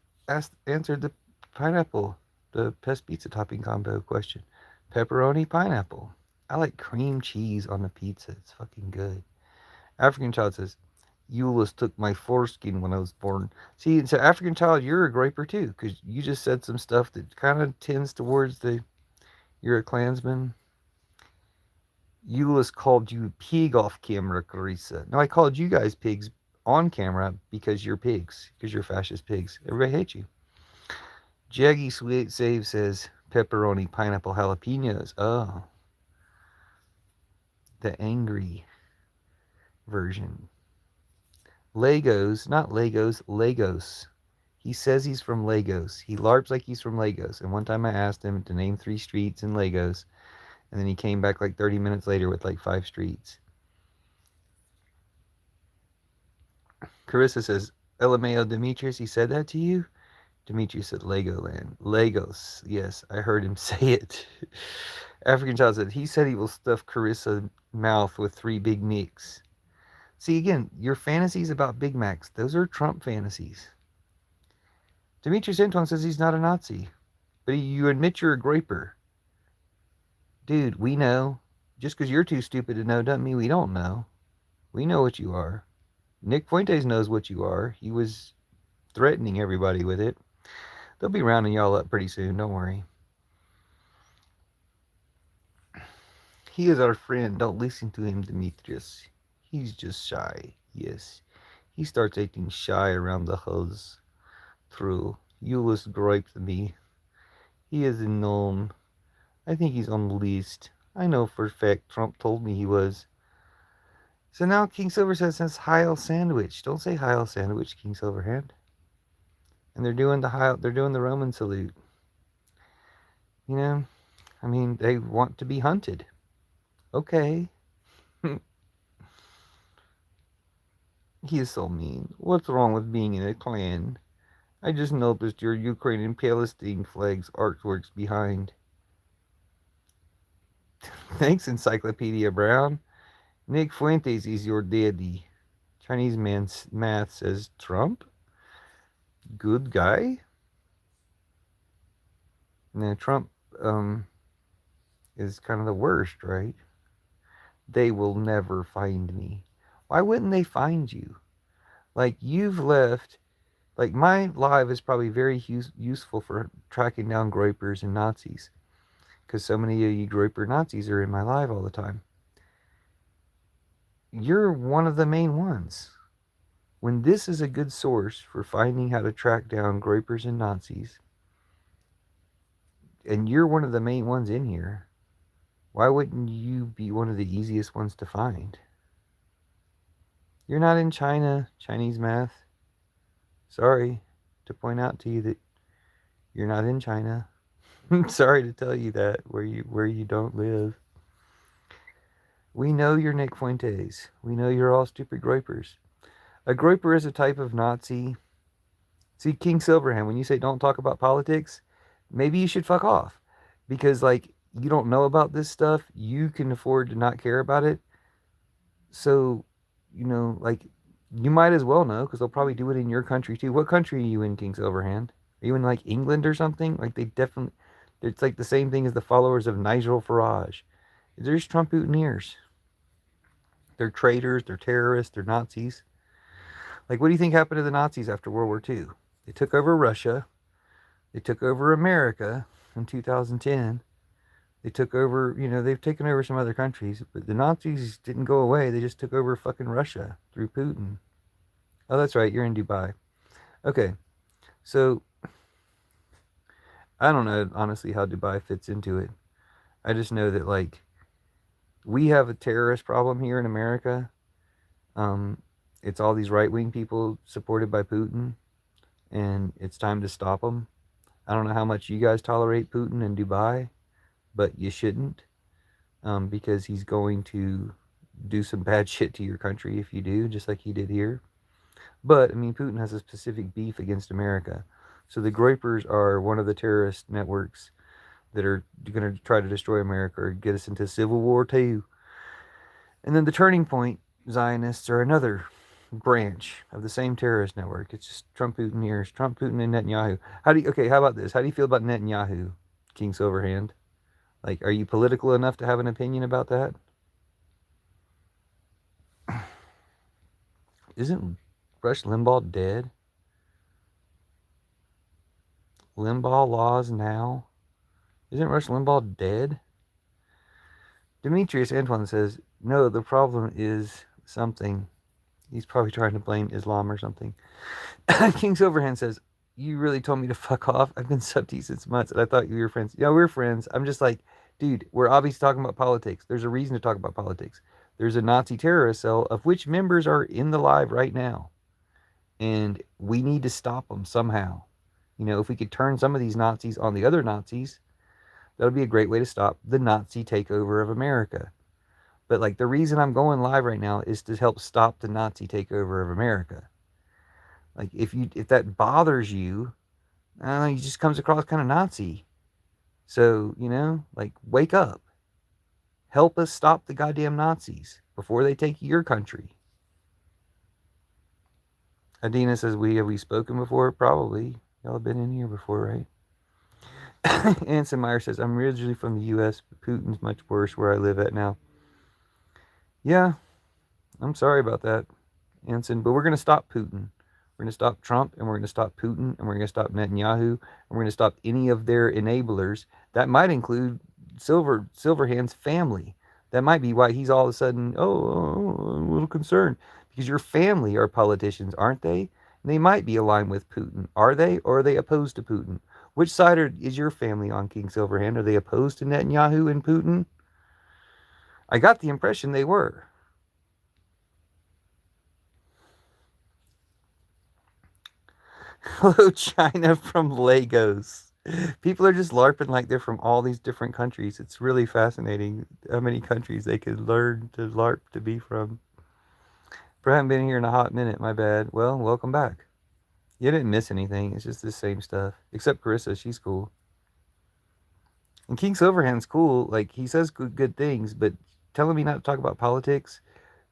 answered the pineapple. The Pest Pizza topping combo question. Pepperoni, pineapple. I like cream cheese on the pizza. It's fucking good. African Child says, Euless took my foreskin when I was born. See, so African Child, you're a groper too, because you just said some stuff that kind of tends towards you're a Klansman. Euless called you pig off camera, Carissa. No, I called you guys pigs on camera because you're pigs, because you're fascist pigs. Everybody hates you. Jaggy Sweet Save says pepperoni, pineapple, jalapenos. Oh. The angry version. Legos, not Legos, Lagos. He says he's from Lagos. He LARPs like he's from Lagos. And one time I asked him to name 3 streets in Lagos. And then he came back like 30 minutes later with like 5 streets. Carissa says, LMAO Demetrius, he said that to you? Demetrius said Legoland. Lagos. Yes, I heard him say it. African Child said, he said he will stuff Carissa's mouth with 3 Big Macs. See, again, your fantasies about Big Macs, those are Trump fantasies. Demetrius Antoine says he's not a Nazi. But you admit you're a groper. Dude, we know. Just because you're too stupid to know doesn't mean we don't know. We know what you are. Nick Fuentes knows what you are. He was threatening everybody with it. They'll be rounding y'all up pretty soon, don't worry. He is our friend. Don't listen to him, Demetrius. He's just shy. Yes. He starts acting shy around the house. True. Euless griped me. He is known. I think he's on the list. I know for a fact Trump told me he was. So now King Silver says Heil Sandwich. Don't say Heil Sandwich, King Silverhand. And they're doing the Roman salute. You know, I mean, they want to be hunted. Okay. He is so mean. What's wrong with being in a clan? I just noticed your Ukrainian Palestine flag's artworks behind. Thanks, Encyclopedia Brown. Nick Fuentes is your daddy. Chinese man's math says Trump? good guy. Now Trump is kind of the worst, right? They will never find me. Why wouldn't they find you? Like, you've left. Like, my live is probably very useful for tracking down groypers and Nazis, because so many of you groyper Nazis are in my live all the time. You're one of the main ones. When this is a good source for finding how to track down groypers and Nazis, and you're one of the main ones in here, why wouldn't you be one of the easiest ones to find? You're not in China, Chinese math. Sorry to point out to you that you're not in China. I'm sorry to tell you that where you don't live. We know you're Nick Fuentes. We know you're all stupid groypers. A groyper is a type of Nazi. See, King Silverhand, when you say don't talk about politics, maybe you should fuck off. Because, like, you don't know about this stuff. You can afford to not care about it. So, like, you might as well know, because they'll probably do it in your country too. What country are you in, King Silverhand? Are you in, like, England or something? Like, they definitely, it's like the same thing as the followers of Nigel Farage. They're just Trump boutonnieres. They're traitors, they're terrorists, they're Nazis. Like, what do you think happened to the Nazis after World War II? They took over Russia. They took over America in 2010. They took over, they've taken over some other countries, but the Nazis didn't go away. They just took over fucking Russia through Putin. Oh, that's right, you're in Dubai. Okay, so I don't know, honestly, how Dubai fits into it. I just know that, like, we have a terrorist problem here in America. It's all these right-wing people supported by Putin, and it's time to stop them. I don't know how much you guys tolerate Putin in Dubai, but you shouldn't, because he's going to do some bad shit to your country if you do, just like he did here. But, I mean, Putin has a specific beef against America. So the Groypers are one of the terrorist networks that are going to try to destroy America or get us into civil war too. And then the Turning Point Zionists are another branch of the same terrorist network. It's just Trump Putin Trump, Putin, and Netanyahu. How about this? How do you feel about Netanyahu, King Silverhand? Like, are you political enough to have an opinion about that? Isn't Rush Limbaugh dead? Limbaugh laws now? Isn't Rush Limbaugh dead? Demetrius Antoine says, no, the problem is something. He's probably trying to blame Islam or something. King Silverhand says, you really told me to fuck off. I've been sub to you since months, and I thought you were friends. Yeah, we're friends. I'm just like, dude, we're obviously talking about politics. There's a reason to talk about politics. There's a Nazi terrorist cell of which members are in the live right now. And we need to stop them somehow. If we could turn some of these Nazis on the other Nazis, that would be a great way to stop the Nazi takeover of America. But, like, the reason I'm going live right now is to help stop the Nazi takeover of America. Like, if that bothers you, I don't know, he just comes across kind of Nazi. So, like, wake up. Help us stop the goddamn Nazis before they take your country. Adina says, have we spoken before? Probably. Y'all have been in here before, right? Anson Meyer says, I'm originally from the U.S., but Putin's much worse where I live at now. Yeah, I'm sorry about that, Anson, but we're going to stop Putin. We're going to stop Trump, and we're going to stop Putin, and we're going to stop Netanyahu, and we're going to stop any of their enablers. That might include Silverhand's family. That might be why he's all of a sudden, I'm a little concerned. Because your family are politicians, aren't they? And they might be aligned with Putin. Are they? Or are they opposed to Putin? Which side is your family on, King Silverhand? Are they opposed to Netanyahu and Putin? I got the impression they were. Hello, China from Lagos. People are just LARPing like they're from all these different countries. It's really fascinating how many countries they could learn to LARP to be from. I haven't been here in a hot minute, my bad. Well, welcome back. You didn't miss anything. It's just the same stuff. Except Carissa, she's cool. And King Silverhand's cool. Like, he says good things, but telling me not to talk about politics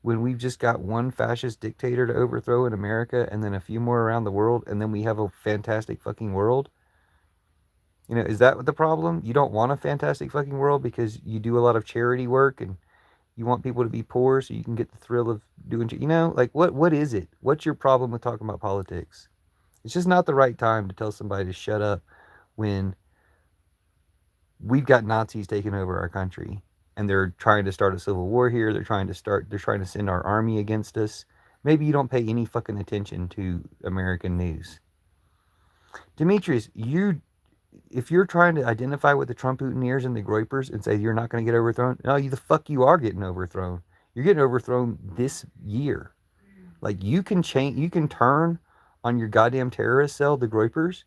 when we've just got one fascist dictator to overthrow in America and then a few more around the world, and then we have a fantastic fucking world? You know, is that the problem? You don't want a fantastic fucking world because you do a lot of charity work and you want people to be poor so you can get the thrill of doing, you know, like what is it? What's your problem with talking about politics? It's just not the right time to tell somebody to shut up when we've got Nazis taking over our country and they're trying to start a civil war here. They're trying to send our army against us. Maybe you don't pay any fucking attention to American news. Demetrius, if you're trying to identify with the Trump-Hooteniers and the Groypers and say you're not going to get overthrown, no, the fuck you are getting overthrown. You're getting overthrown this year. Like, you can change, you can turn on your goddamn terrorist cell, the Groypers.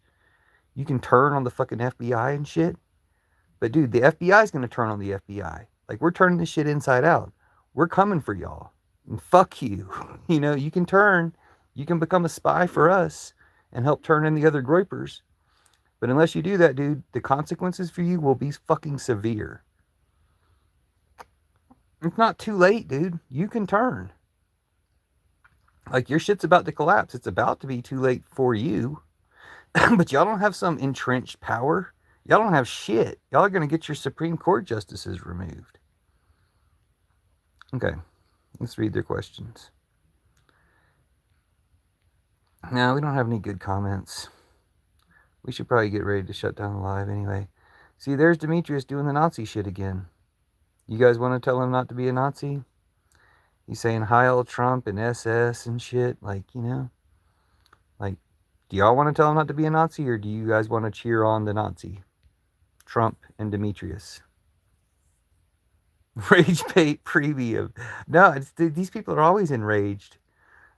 You can turn on the fucking FBI and shit. But dude, the FBI is going to turn on the FBI. Like, we're turning this shit inside out. We're coming for y'all. And fuck you. You know, you can become a spy for us and help turn in the other Groypers. But unless you do that, dude, the consequences for you will be fucking severe. It's not too late, dude. You can turn. Like, your shit's about to collapse. It's about to be too late for you. But y'all don't have some entrenched power. Y'all don't have shit. Y'all are going to get your Supreme Court justices removed. Okay, let's read their questions. No, we don't have any good comments. We should probably get ready to shut down the live anyway. See, there's Demetrius doing the Nazi shit again. You guys want to tell him not to be a Nazi? He's saying Heil Trump and SS and shit. Like, you know, like, do y'all want to tell him not to be a Nazi, or do you guys want to cheer on the Nazi? Trump and Demetrius. Rage bait preview. No, these people are always enraged.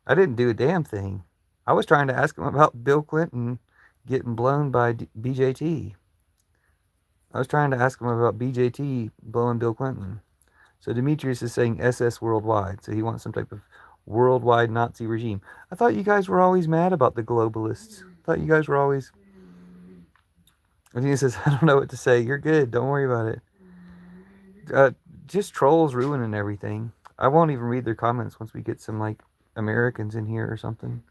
I didn't do a damn thing. I was trying to ask him about Bill Clinton getting blown by BJT. I was trying to ask him about BJT blowing Bill Clinton. So Demetrius is saying SS worldwide. So he wants some type of worldwide Nazi regime. I thought you guys were always mad about the globalists. I thought you guys were always... And he says, I don't know what to say. You're good. Don't worry about it. Just trolls ruining everything. I won't even read their comments once we get some, like, Americans in here or something.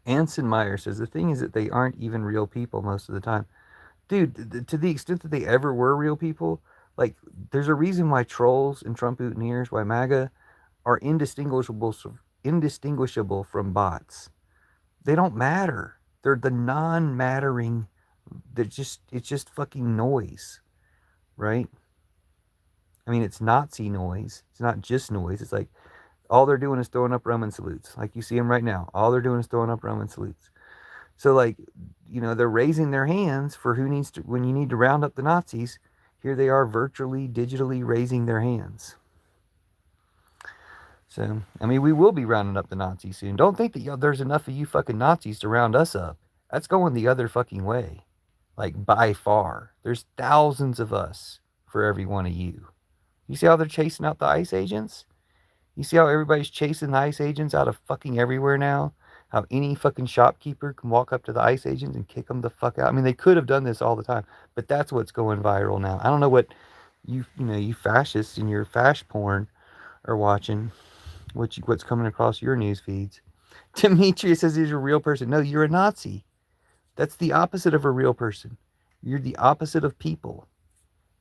Anson Meyer says, the thing is that they aren't even real people most of the time. Dude, to the extent that they ever were real people, like, there's a reason why trolls and Trump-Hooteniers, why MAGA, are indistinguishable from bots. They don't matter. They're the non-mattering, it's just fucking noise, right? I mean, it's Nazi noise. It's not just noise. It's like, all they're doing is throwing up Roman salutes. Like, you see them right now. All they're doing is throwing up Roman salutes. So, like, you know, they're raising their hands for who needs to, when you need to round up the Nazis, here they are virtually, digitally raising their hands. So, I mean, we will be rounding up the Nazis soon. Don't think that there's enough of you fucking Nazis to round us up. That's going the other fucking way. Like, by far. There's thousands of us for every one of you. You see how they're chasing out the ICE agents? You see how everybody's chasing the ICE agents out of fucking everywhere now? How any fucking shopkeeper can walk up to the ICE agents and kick them the fuck out. I mean, they could have done this all the time, but that's what's going viral now. I don't know what you fascists and your fash porn are watching, what's coming across your news feeds. Demetrius says he's a real person. No, you're a Nazi. That's the opposite of a real person. You're the opposite of people.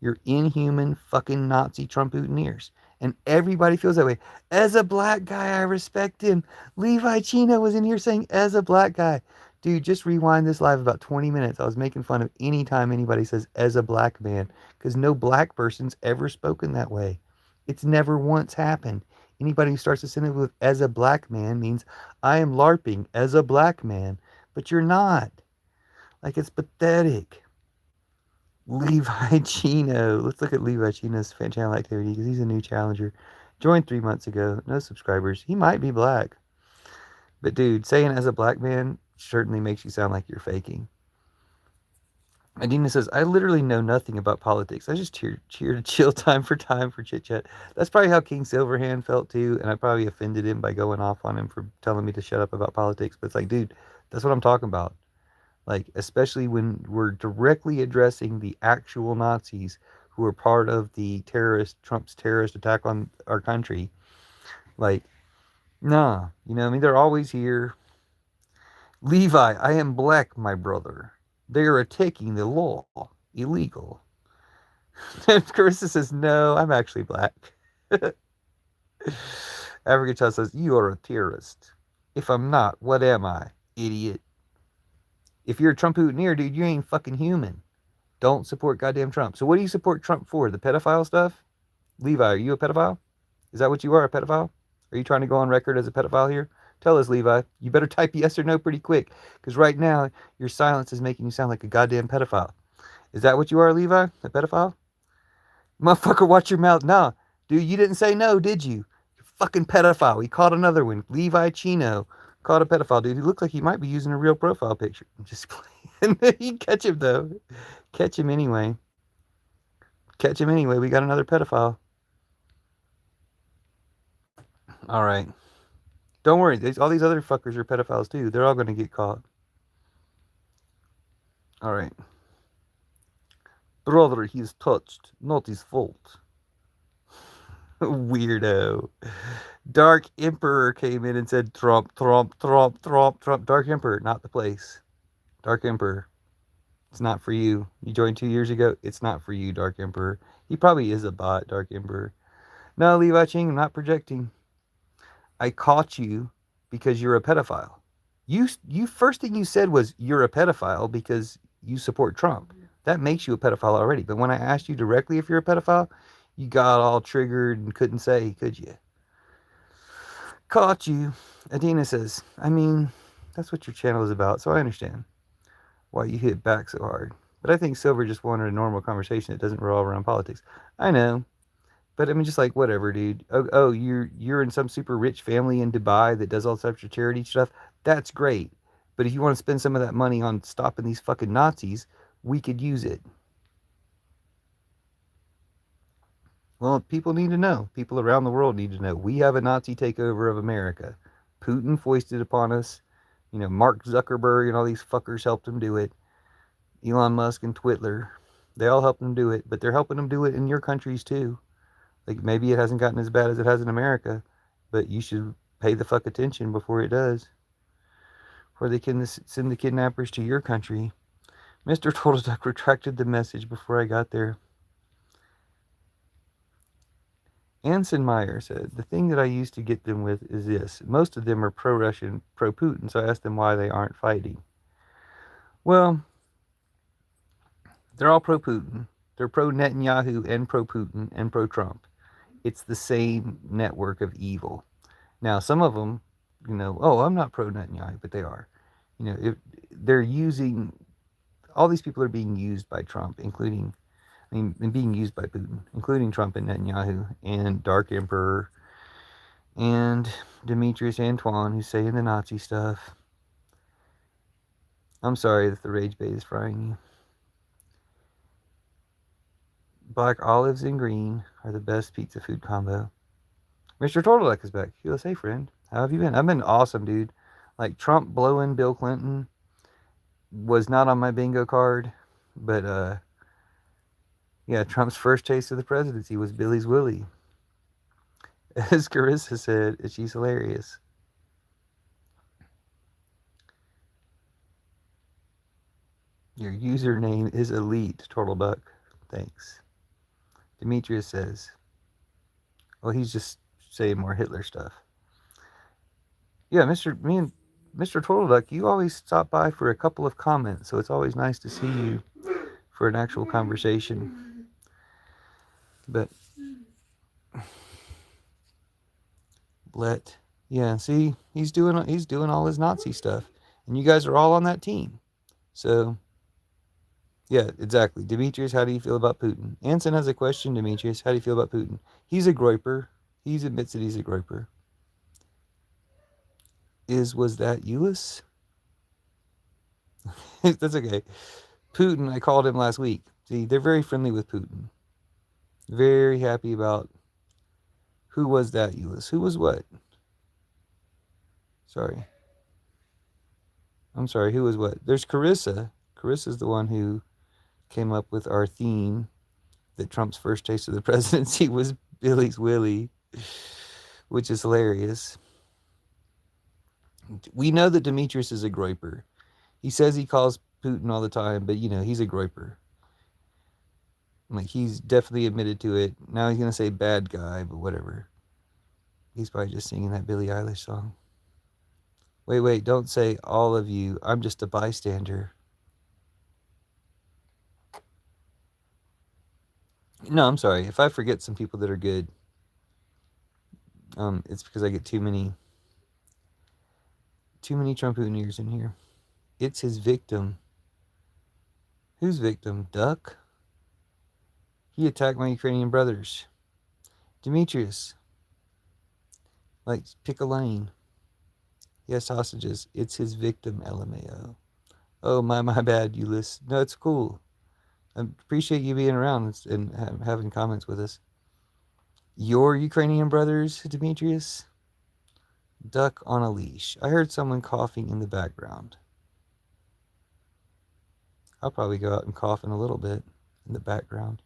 You're inhuman fucking Nazi Trump-Hooteniers. And everybody feels that way. As a black guy, I respect him. Levi Chino was in here saying, as a black guy. Dude, just rewind this live about 20 minutes. I was making fun of any time anybody says, as a black man. Because no black person's ever spoken that way. It's never once happened. Anybody who starts a sentence with, as a black man, means, I am LARPing as a black man. But you're not. Like, it's pathetic. Levi Chino. Let's look at Levi Chino's fan channel activity because he's a new challenger. Joined 3 months ago. No subscribers. He might be black. But dude, saying as a black man certainly makes you sound like you're faking. Adina says, I literally know nothing about politics. I just cheer to chill time for chit chat. That's probably how King Silverhand felt too. And I probably offended him by going off on him for telling me to shut up about politics. But it's like, dude, that's what I'm talking about. Like, especially when we're directly addressing the actual Nazis who are part of the Trump's terrorist attack on our country. Like, nah, you know what I mean? They're always here. Levi, I am black, my brother. They are attacking the law. Illegal. And Carissa says, no, I'm actually black. African Child says, you are a terrorist. If I'm not, what am I? Idiot. If you're a Trump hootineer, dude, you ain't fucking human. Don't support goddamn Trump. So what do you support Trump for? The pedophile stuff? Levi, are you a pedophile? Is that what you are, a pedophile? Are you trying to go on record as a pedophile here? Tell us, Levi. You better type yes or no pretty quick, because right now your silence is making you sound like a goddamn pedophile. Is that what you are, Levi? A pedophile? Motherfucker, watch your mouth. Nah, dude, you didn't say no, did you? You fucking pedophile. He caught another one. Levi Chino caught a pedophile, dude. He looked like he might be using a real profile picture. I'm just playing. You catch him, though. Catch him anyway. Catch him anyway. We got another pedophile. All right. Don't worry. All these other fuckers are pedophiles, too. They're all going to get caught. All right. Brother, he's touched. Not his fault. Weirdo. Dark Emperor came in and said, Trump, Trump, Trump, Trump, Trump. Dark Emperor, not the place. Dark Emperor. It's not for you. You joined 2 years ago. It's not for you, Dark Emperor. He probably is a bot, Dark Emperor. No, Levi Ching, I'm not projecting. I caught you because you're a pedophile. You first thing you said was you're a pedophile because you support Trump. That makes you a pedophile already. But when I asked you directly if you're a pedophile, you got all triggered and couldn't say, could you? Caught you. Adina says, I mean, that's what your channel is about, so I understand why you hit back so hard. But I think Silver just wanted a normal conversation that doesn't revolve around politics. I know. But I mean, just like, whatever, dude. Oh, you're in some super rich family in Dubai that does all sorts of charity stuff. That's great. But if you want to spend some of that money on stopping these fucking Nazis, we could use it. Well, people need to know. People around the world need to know. We have a Nazi takeover of America. Putin foisted upon us. You know, Mark Zuckerberg and all these fuckers helped him do it. Elon Musk and Twitler. They all helped him do it. But they're helping him do it in your countries too. Like, maybe it hasn't gotten as bad as it has in America. But you should pay the fuck attention before it does. Before they can send the kidnappers to your country. Mr. Total Duck retracted the message before I got there. Anson Meyer said, the thing that I used to get them with is this. Most of them are pro-Russian, pro-Putin, so I asked them why they aren't fighting. Well, they're all pro-Putin. They're pro-Netanyahu and pro-Putin and pro-Trump. It's the same network of evil. Now, some of them, you know, oh, I'm not pro-Netanyahu, but they are. You know, if they're using, all these people are being used by Trump, including, I mean, being used by Putin, including Trump and Netanyahu and Dark Emperor and Demetrius Antoine, who's saying the Nazi stuff. I'm sorry that the rage bait is frying you. Black olives and green are the best pizza food combo. Mr. Turtleneck is back. He goes, hey, friend, how have you been? I've been awesome, dude. Like, Trump blowing Bill Clinton was not on my bingo card, but, yeah, Trump's first taste of the presidency was Billy's Willie. As Carissa said, she's hilarious. Your username is elite, Turtle Duck. Thanks. Demetrius says, well, he's just saying more Hitler stuff. Yeah, me and Mr. Turtle Duck, you always stop by for a couple of comments, so it's always nice to see you for an actual conversation. But yeah, see, he's doing all his Nazi stuff, and you guys are all on that team. So yeah, exactly. Demetrius, how do you feel about Putin? Anson has a question. Demetrius, how do you feel about Putin? He's a groiper. He admits that he's a groiper. Was that Euless? That's okay. Putin, I called him last week. See, they're very friendly with Putin. Very happy about who was that Euless? Who was what? Sorry. I'm sorry, who was what? There's Carissa. Carissa's the one who came up with our theme that Trump's first taste of the presidency was Billy's Willie. which is hilarious. We know that Demetrius is a groiper. He says he calls Putin all the time, but he's a groiper. Like, he's definitely admitted to it. Now he's gonna say bad guy, but whatever. He's probably just singing that Billie Eilish song. Wait, don't say all of you. I'm just a bystander. No, I'm sorry. If I forget some people that are good, it's because I get too many Trumpooneers in here. It's his victim. Whose victim? Duck? He attacked my Ukrainian brothers. Demetrius. Like, pick a lane. He has hostages. It's his victim, LMAO. Oh, my bad, Ulysses. No, it's cool. I appreciate you being around and having comments with us. Your Ukrainian brothers, Demetrius? Duck on a leash. I heard someone coughing in the background. I'll probably go out and cough in a little bit in the background.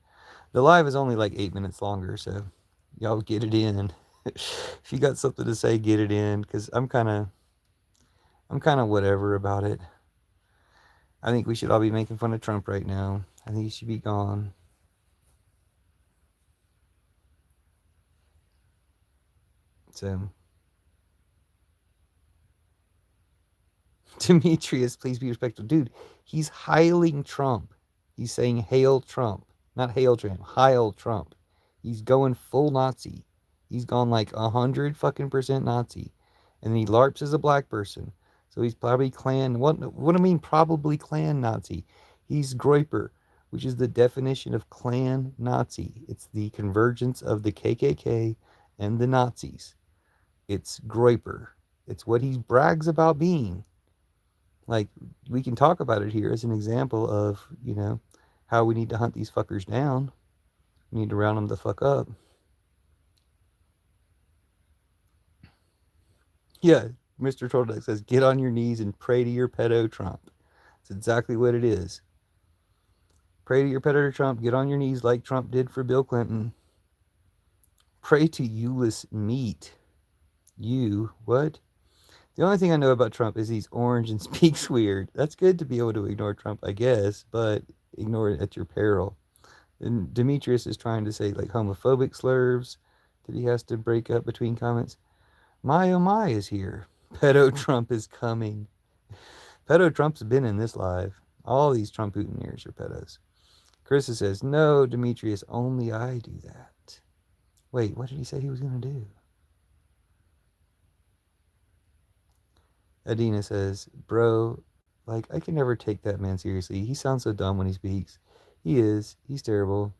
The live is only like 8 minutes longer, so y'all get it in. If you got something to say, get it in, because I'm kind of whatever about it. I think we should all be making fun of Trump right now. I think he should be gone. So, Demetrius, please be respectful. Dude, he's hailing Trump. He's saying hail Trump. Not hail Trump, hail Trump. He's going full Nazi. He's gone like 100% Nazi. And he LARPs as a black person. So he's probably Klan. What do I mean probably Klan Nazi? He's Groiper, which is the definition of Klan Nazi. It's the convergence of the KKK and the Nazis. It's Groiper. It's what he brags about being. Like, we can talk about it here as an example of, how we need to hunt these fuckers down. We need to round them the fuck up. Yeah, Mr. Trollduck says, get on your knees and pray to your pedo Trump. That's exactly what it is. Pray to your pedo Trump. Get on your knees like Trump did for Bill Clinton. Pray to Ulysses Meat. You, what? The only thing I know about Trump is he's orange and speaks weird. That's good to be able to ignore Trump, I guess, but ignore it at your peril. And Demetrius is trying to say, like, homophobic slurs that he has to break up between comments. My oh my is here. Pedo Trump is coming. Pedo Trump's been in this live. All these Trump-Putiners are pedos. Carissa says, no, Demetrius, only I do that. Wait, what did he say he was going to do? Adina says, bro, like, I can never take that man seriously. He sounds so dumb when he speaks. He is. He's terrible.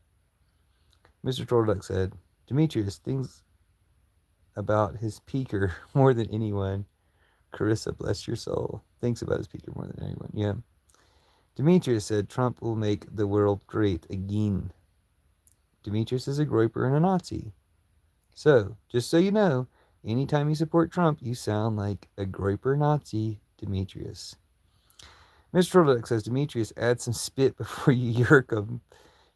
Mr. Trollduck said, Demetrius thinks about his peaker more than anyone. Carissa, bless your soul, thinks about his peaker more than anyone. Yeah. Demetrius said, Trump will make the world great again. Demetrius is a groiper and a Nazi. So, just so you know, anytime you support Trump, you sound like a groiper Nazi, Demetrius. Mr. Trollduck says, Demetrius, add some spit before you yerk him.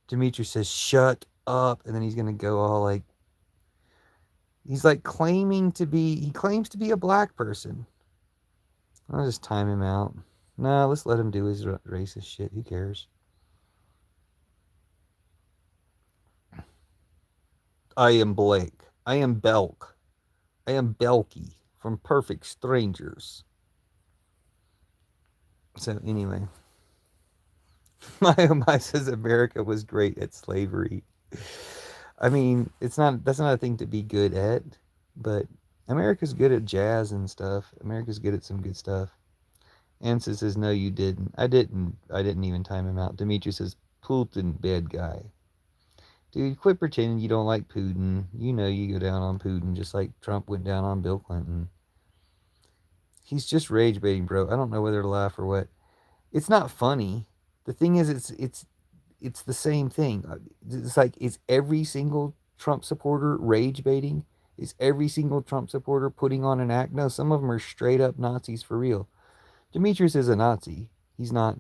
Demetrius says, shut up. And then he's going to go all like, he's like he claims to be a black person. I'll just time him out. No, let's let him do his racist shit. Who cares? I am Blake. I am Belk. I am Belky from Perfect Strangers. So anyway, my says America was great at slavery. I mean, that's not a thing to be good at, but America's good at jazz and stuff. America's good at some good stuff. Ansa says, no, you didn't. I didn't even time him out. Dimitri says, Putin, bad guy. Dude, quit pretending you don't like Putin. You know you go down on Putin just like Trump went down on Bill Clinton. He's just rage baiting, bro. I don't know whether to laugh or what. It's not funny. The thing is, it's the same thing. It's like, is every single Trump supporter rage baiting? Is every single Trump supporter putting on an act? No, some of them are straight up Nazis for real. Demetrius is a Nazi. He's not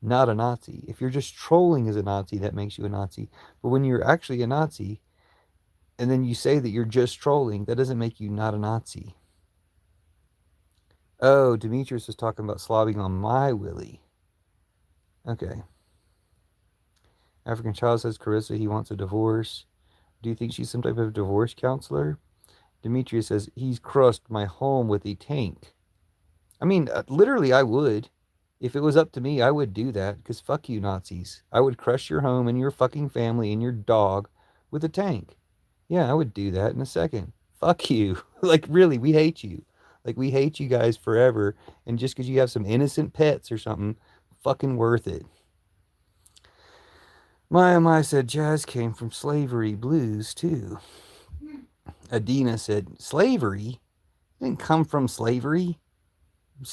a Nazi. If you're just trolling as a Nazi, that makes you a Nazi. But when you're actually a Nazi, and then you say that you're just trolling, that doesn't make you not a Nazi. Oh, Demetrius was talking about slobbing on my willy. Okay. African Child says Carissa he wants a divorce. Do you think she's some type of divorce counselor? Demetrius says he's crushed my home with a tank. I mean, literally, I would. If it was up to me, I would do that. Because fuck you, Nazis. I would crush your home and your fucking family and your dog with a tank. Yeah, I would do that in a second. Fuck you. Like, really, we hate you. Like, we hate you guys forever. And just because you have some innocent pets or something, fucking worth it. My said jazz came from slavery blues, too. Adina said, slavery? It didn't come from slavery.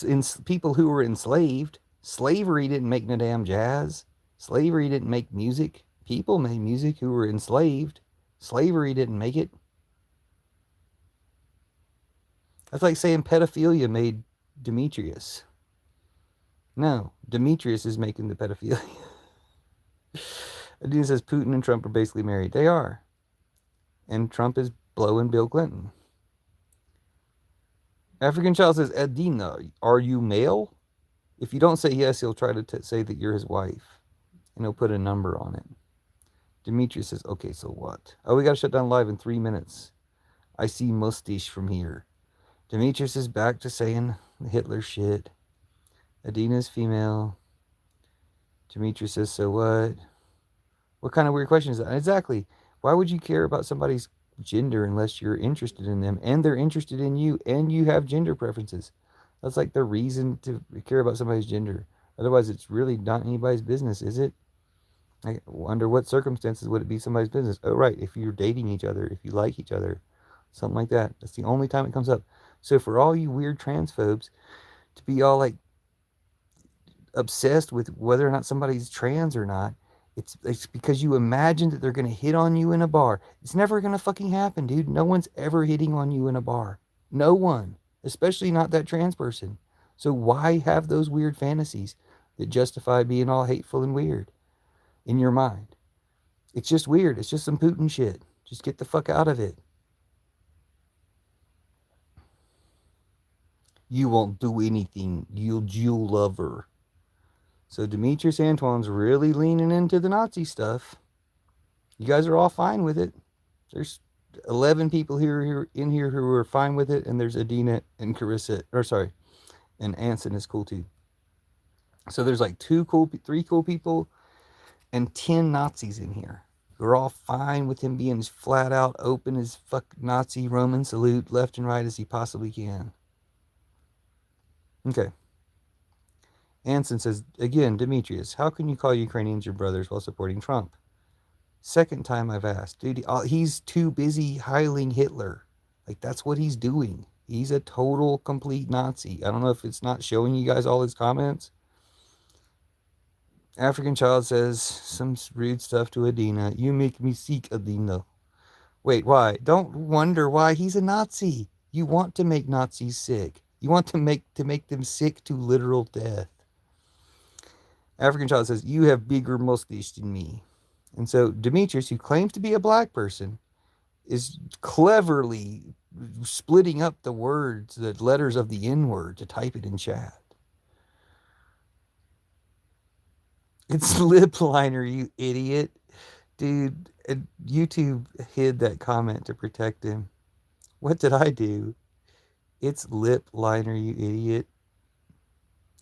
In people who were enslaved. Slavery didn't make no damn jazz. Slavery didn't make music. People made music who were enslaved. Slavery didn't make it. That's like saying pedophilia made Demetrius. No, Demetrius is making the pedophilia. Adina says Putin and Trump are basically married. They are. And Trump is blowing Bill Clinton. African Child says, Adina, are you male? If you don't say yes, he'll try to say that you're his wife. And he'll put a number on it. Demetrius says, okay, so what? Oh, we got to shut down live in 3 minutes. I see mustache from here. Demetrius is back to saying Hitler shit. Adina's female. Demetrius says, so what? What kind of weird question is that? Exactly. Why would you care about somebody's gender unless you're interested in them and they're interested in you and you have gender preferences? That's like the reason to care about somebody's gender. Otherwise, it's really not anybody's business, is it? Like, under what circumstances would it be somebody's business? Oh, right. If you're dating each other, if you like each other, something like that. That's the only time it comes up. So for all you weird transphobes to be all like obsessed with whether or not somebody's trans or not, it's because you imagine that they're going to hit on you in a bar. It's never going to fucking happen, dude. No one's ever hitting on you in a bar. No one. Especially not that trans person. So why have those weird fantasies that justify being all hateful and weird in your mind? It's just weird. It's just some Putin shit. Just get the fuck out of it. You won't do anything, you Jew lover. So Demetrius Antoine's really leaning into the Nazi stuff. You guys are all fine with it. There's 11 people here in here who are fine with it, and there's Adina and Carissa, and Anson is cool too. So there's like 3 cool people, and 10 Nazis in here. We're all fine with him being as flat out open as fuck Nazi Roman salute left and right as he possibly can. Okay. Anson says, again, Demetrius, how can you call Ukrainians your brothers while supporting Trump? Second time I've asked. Dude, he's too busy heiling Hitler. Like, that's what he's doing. He's a total, complete Nazi. I don't know if it's not showing you guys all his comments. African Child says some rude stuff to Adina. You make me sick, Adina. Wait, why? Don't wonder why he's a Nazi. You want to make Nazis sick. You want to make them sick to literal death. African Child says, you have bigger mustache than me. And so Demetrius, who claims to be a black person, is cleverly splitting up the words, the letters of the N-word to type it in chat. It's lip liner, you idiot. Dude, YouTube hid that comment to protect him. What did I do? It's lip liner, you idiot.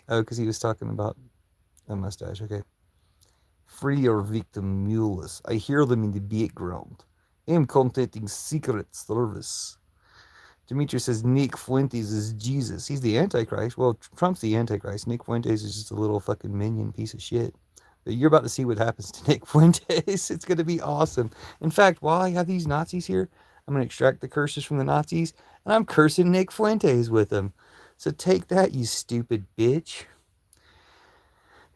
Oh, because he was talking about a mustache. Okay. Free your victim mules. I hear them in the background. I am contacting Secret Service. Demetrius says Nick Fuentes is Jesus. He's the Antichrist. Well, Trump's the Antichrist. Nick Fuentes is just a little fucking minion piece of shit. But you're about to see what happens to Nick Fuentes. It's going to be awesome. In fact, while I have these Nazis here, I'm going to extract the curses from the Nazis, and I'm cursing Nick Fuentes with them. So take that, you stupid bitch.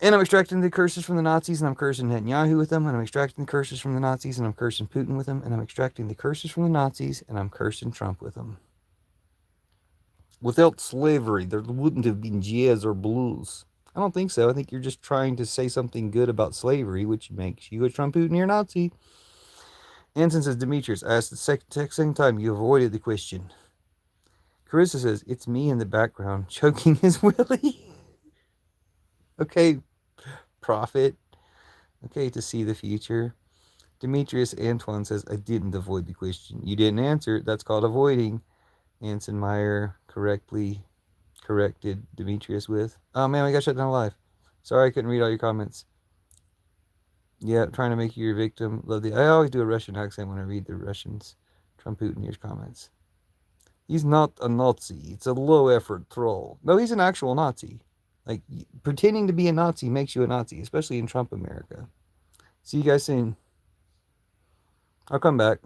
And I'm extracting the curses from the Nazis, and I'm cursing Netanyahu with them, and I'm extracting the curses from the Nazis, and I'm cursing Putin with them, and I'm extracting the curses from the Nazis, and I'm cursing Trump with them. Without slavery, there wouldn't have been jazz or blues. I don't think so. I think you're just trying to say something good about slavery, which makes you a Trump Putin or Nazi. Anson says, Demetrius, I asked the second time you avoided the question. Carissa says, it's me in the background choking his willy. Okay, prophet. Okay, to see the future. Demetrius Antoine says, I didn't avoid the question. You didn't answer. That's called avoiding. Anson Meyer correctly corrected Demetrius with, oh man, we got shut down live. Sorry I couldn't read all your comments. Yeah, trying to make you your victim. Love the. I always do a Russian accent when I read the Russians. Trump Putin comments. He's not a Nazi. It's a low effort troll. No, he's an actual Nazi. Like, pretending to be a Nazi makes you a Nazi, especially in Trump America. See you guys soon. I'll come back.